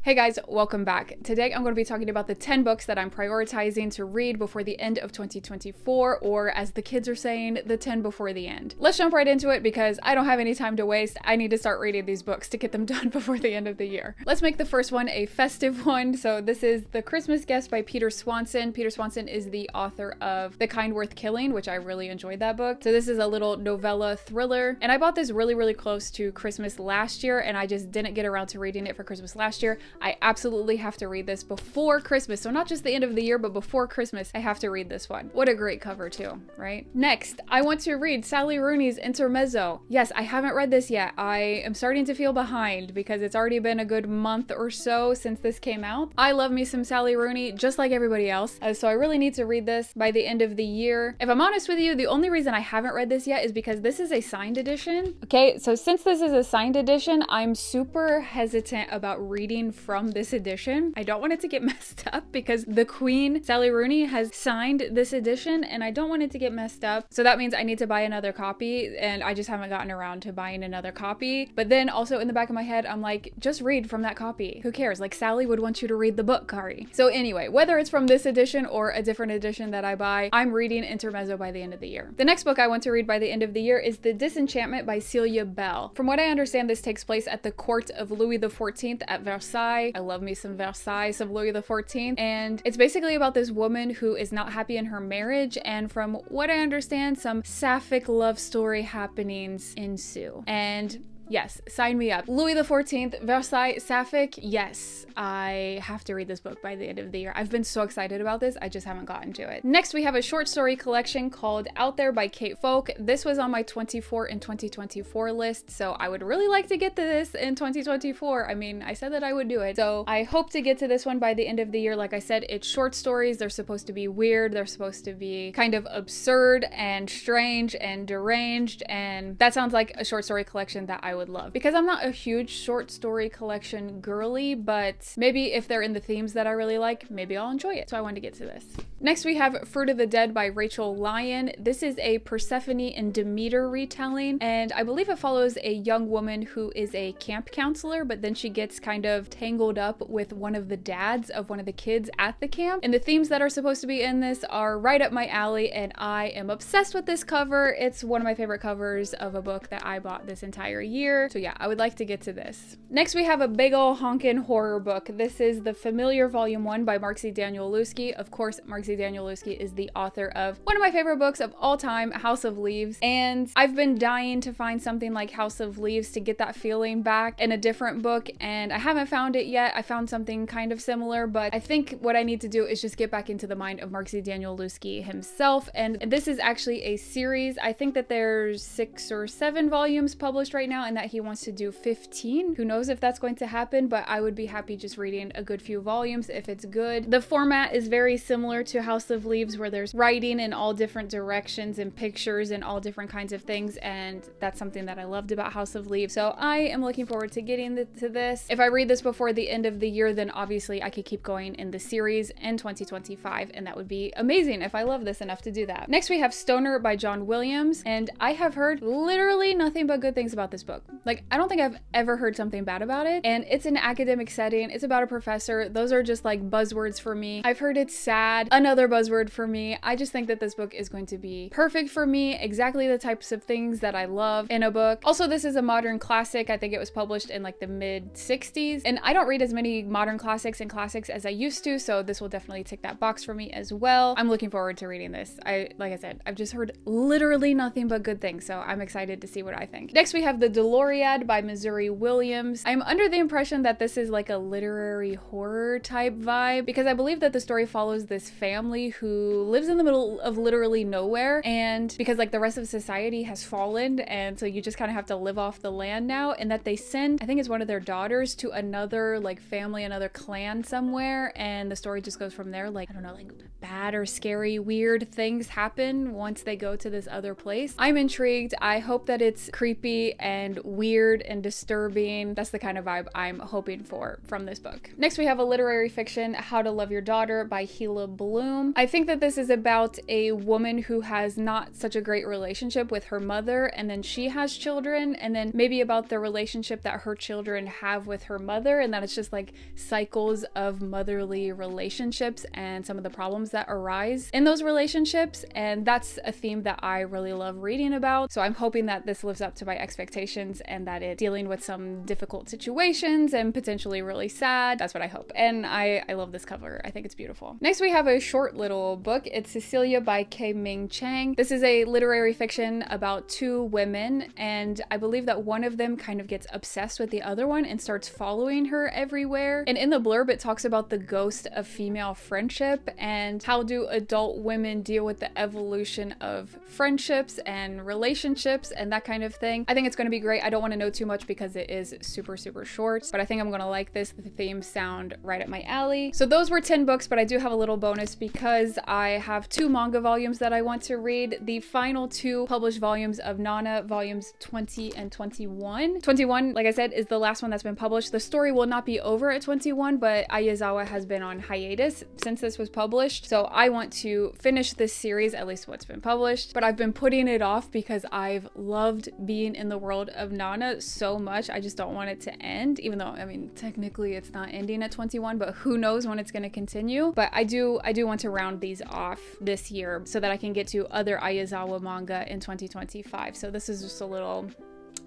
Hey guys, welcome back. Today I'm going to be talking about the 10 books that I'm prioritizing to read before the end of 2024, or as the kids are saying, the 10 before the end. Let's jump right into it because I don't have any time to waste. I need to start reading these books to get them done before the end of the year. Let's make the first one a festive one. So this is The Christmas Guest by Peter Swanson. Peter Swanson is the author of The Kind Worth Killing, which I really enjoyed that book. So this is a little novella thriller, and I bought this really close to Christmas last year, and I just didn't get around to reading it for Christmas last year. I absolutely have to read this before Christmas. So not just the end of the year, but before Christmas, I have to read this one. What a great cover too, right? Next, I want to read Sally Rooney's Intermezzo. Yes, I haven't read this yet. I am starting to feel behind because it's already been a good month or so since this came out. I love me some Sally Rooney, just like everybody else. So I really need to read this by the end of the year. If I'm honest with you, the only reason I haven't read this yet is because this is a signed edition. Okay, so since this is a signed edition, I'm super hesitant about reading from this edition. I don't want it to get messed up because the Queen, Sally Rooney, has signed this edition and I don't want it to get messed up. So that means I need to buy another copy, and I just haven't gotten around to buying another copy. But then also in the back of my head, I'm like, just read from that copy. Who cares? Like, Sally would want you to read the book, Kari. So anyway, whether it's from this edition or a different edition that I buy, I'm reading Intermezzo by the end of the year. The next book I want to read by the end of the year is The Disenchantment by Celia Bell. From what I understand, this takes place at the court of Louis XIV at Versailles. I love me some Versailles, some Louis XIV, and it's basically about this woman who is not happy in her marriage, and from what I understand, some sapphic love story happenings ensue. And yes, sign me up. Louis XIV, Versailles, Sapphic. Yes, I have to read this book by the end of the year. I've been so excited about this. I just haven't gotten to it. Next, we have a short story collection called Out There by Kate Folk. This was on my 24 in 2024 list, so I would really like to get to this in 2024. I mean, I said that I would do it. So I hope to get to this one by the end of the year. Like I said, it's short stories. They're supposed to be weird. They're supposed to be kind of absurd and strange and deranged, and that sounds like a short story collection that I would love, because I'm not a huge short story collection girly, but maybe if they're in the themes that I really like, maybe I'll enjoy it. So I wanted to get to this. Next, we have Fruit of the Dead by Rachel Lyon. This is a Persephone and Demeter retelling, and I believe it follows a young woman who is a camp counselor, but then she gets kind of tangled up with one of the dads of one of the kids at the camp. And the themes that are supposed to be in this are right up my alley, and I am obsessed with this cover. It's one of my favorite covers of a book that I bought this entire year. So yeah, I would like to get to this. Next, we have a big ol' honkin' horror book. This is The Familiar Volume 1 by Mark Z. Danielewski. Of course, Mark Z. Danielewski is the author of one of my favorite books of all time, House of Leaves. And I've been dying to find something like House of Leaves to get that feeling back in a different book, and I haven't found it yet. I found something kind of similar, but I think what I need to do is just get back into the mind of Mark Z. Danielewski himself. And this is actually a series. I think that there's 6 or 7 volumes published right now, and that he wants to do 15. Who knows if that's going to happen, but I would be happy just reading a good few volumes if it's good. The format is very similar to House of Leaves, where there's writing in all different directions and pictures and all different kinds of things, and that's something that I loved about House of Leaves. So I am looking forward to getting to this. If I read this before the end of the year, then obviously I could keep going in the series in 2025, and that would be amazing if I love this enough to do that. Next, we have Stoner by John Williams, and I have heard literally nothing but good things about this book. Like, I don't think I've ever heard something bad about it, and it's an academic setting. It's about a professor. Those are just like buzzwords for me. I've heard it's sad, another buzzword for me. I just think that this book is going to be perfect for me, exactly the types of things that I love in a book. Also, this is a modern classic. I think it was published in like the mid 60s, and I don't read as many modern classics and classics as I used to, so this will definitely tick that box for me as well. I'm looking forward to reading this. Like I said, I've just heard literally nothing but good things, so I'm excited to see what I think. Next, we have The Deloriad by Missouri Williams. I'm under the impression that this is like a literary horror type vibe, because I believe that the story follows this family who lives in the middle of literally nowhere, and because like the rest of society has fallen, and so you just kind of have to live off the land now, and that they send, I think it's one of their daughters, to another like family, another clan somewhere, and the story just goes from there. Like, I don't know, like bad or scary, weird things happen once they go to this other place. I'm intrigued. I hope that it's creepy and weird and disturbing. That's the kind of vibe I'm hoping for from this book. Next, we have a literary fiction, How to Love Your Daughter by Gila Bloom. I think that this is about a woman who has not such a great relationship with her mother, and then she has children, and then maybe about the relationship that her children have with her mother, and that it's just like cycles of motherly relationships and some of the problems that arise in those relationships. And that's a theme that I really love reading about. So I'm hoping that this lives up to my expectations and that it's dealing with some difficult situations and potentially really sad. That's what I hope. And I love this cover. I think it's beautiful. Next, we have a short little book. It's Cecilia by K. Ming Chang. This is a literary fiction about two women, and I believe that one of them kind of gets obsessed with the other one and starts following her everywhere. And in the blurb, it talks about the ghost of female friendship and how do adult women deal with the evolution of friendships and relationships and that kind of thing. I think it's going to be great. I don't want to know too much because it is super short, but I think I'm going to like this. The themes sound right up my alley. So those were 10 books, but I do have a little bonus because I have 2 manga volumes that I want to read. The final 2 published volumes of Nana, volumes 20 and 21. 21, like I said, is the last one that's been published. The story will not be over at 21, but Ayazawa has been on hiatus since this was published. So I want to finish this series, at least what's been published, but I've been putting it off because I've loved being in the world of Nana so much. I just don't want it to end, even though, I mean, technically it's not ending at 21, but who knows when it's going to continue. But I do want to round these off this year so that I can get to other Ayazawa manga in 2025. So this is just a little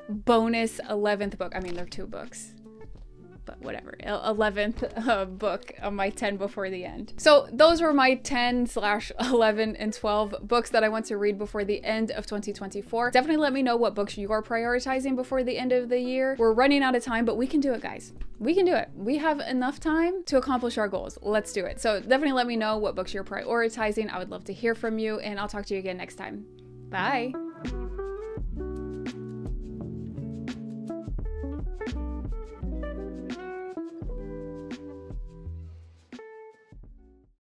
bonus 11th book. I mean, they're 2 books, but whatever. 11th book of my 10 before the end. So those were my 10/11 and 12 books that I want to read before the end of 2024. Definitely let me know what books you are prioritizing before the end of the year. We're running out of time, but we can do it, guys. We can do it. We have enough time to accomplish our goals. Let's do it. So definitely let me know what books you're prioritizing. I would love to hear from you, and I'll talk to you again next time. Bye.